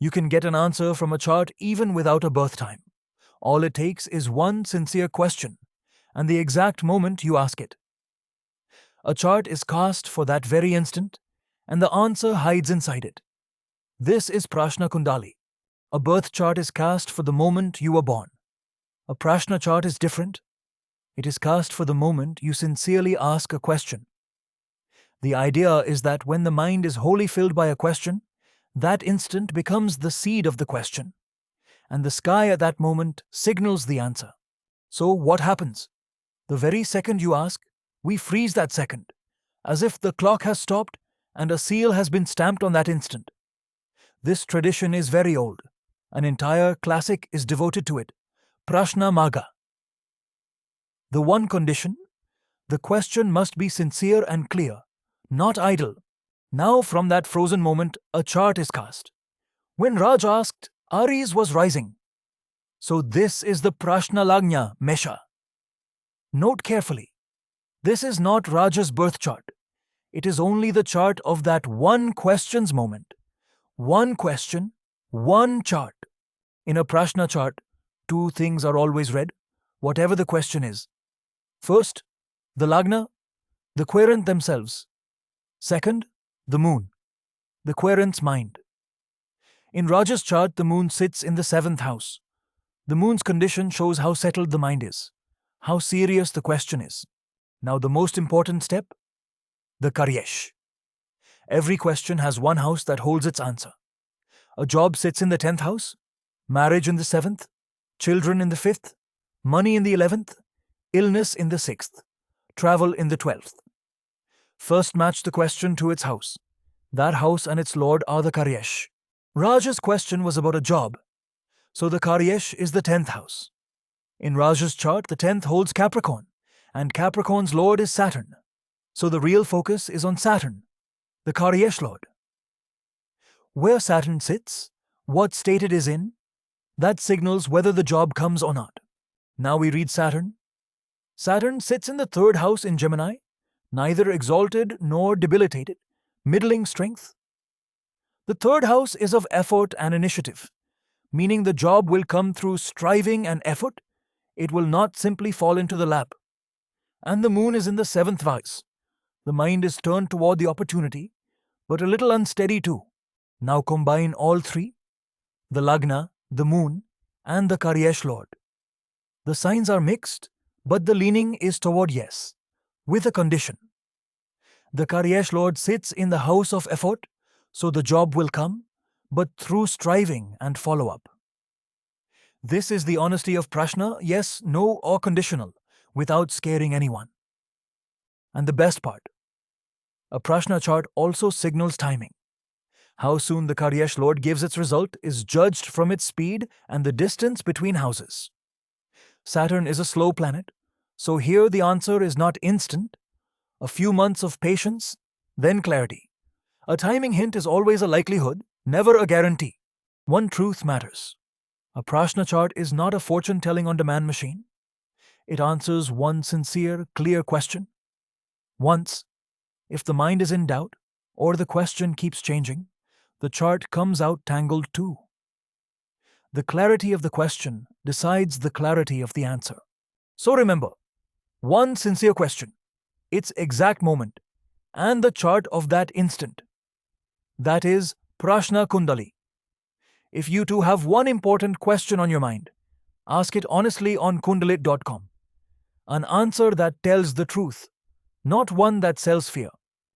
You can get an answer from a chart even without a birth time. All it takes is one sincere question and the exact moment you ask it. A chart is cast for that very instant, and the answer hides inside it. This is Prashna Kundali. A birth chart is cast for the moment you were born. A Prashna chart is different. It is cast for the moment you sincerely ask a question. The idea is that when the mind is wholly filled by a question, that instant becomes the seed of the question, and the sky at that moment signals the answer. So what happens? The very second you ask, we freeze that second, as if the clock has stopped and a seal has been stamped on that instant. This tradition is very old. An entire classic is devoted to it, prashna-lagna. The one condition? The question must be sincere and clear, not idle. Now from that frozen moment, a chart is cast. When Raj asked, Aries was rising. So this is the prashna-lagna, Mesha. Note carefully. This is not Raj's birth chart. It is only the chart of that one question's moment. One question, one chart. In a Prashna chart, two things are always read, whatever the question is. First, the Lagna, the querent themselves. Second, the moon, the querent's mind. In Raj's chart, the moon sits in the 7th house. The moon's condition shows how settled the mind is, how serious the question is. Now the most important step, the karyesh. Every question has one house that holds its answer. A job sits in the 10th house, marriage in the 7th, children in the 5th, money in the 11th, illness in the 6th, travel in the 12th. First match the question to its house. That house and its lord are the karyesh. Raj's question was about a job, so the karyesh is the 10th house. In Raj's chart, the 10th holds Capricorn, and Capricorn's lord is Saturn. So the real focus is on Saturn, the karyesh lord. Where Saturn sits, what state it is in, that signals whether the job comes or not. Now we read Saturn. Saturn sits in the 3rd house in Gemini, neither exalted nor debilitated, middling strength. The 3rd house is of effort and initiative, meaning the job will come through striving and effort. It will not simply fall into the lap. And the moon is in the 7th house. The mind is turned toward the opportunity, but a little unsteady too. Now combine all three, the Lagna, the moon, and the karyesh lord. The signs are mixed, but the leaning is toward yes, with a condition. The karyesh lord sits in the house of effort, so the job will come, but through striving and follow-up. This is the honesty of Prashna, yes, no, or conditional, without scaring anyone. And the best part, a Prashna chart also signals timing. How soon the karyesh lord gives its result is judged from its speed and the distance between houses. Saturn is a slow planet, so here the answer is not instant. A few months of patience, then clarity. A timing hint is always a likelihood, never a guarantee. One truth matters. A Prashna chart is not a fortune-telling on-demand machine. It answers one sincere, clear question. Once, if the mind is in doubt, or the question keeps changing, the chart comes out tangled too. The clarity of the question decides the clarity of the answer. So remember, one sincere question, its exact moment, and the chart of that instant. That is Prashna Kundali. If you too have one important question on your mind, ask it honestly on Kundlit.com. An answer that tells the truth, not one that sells fear.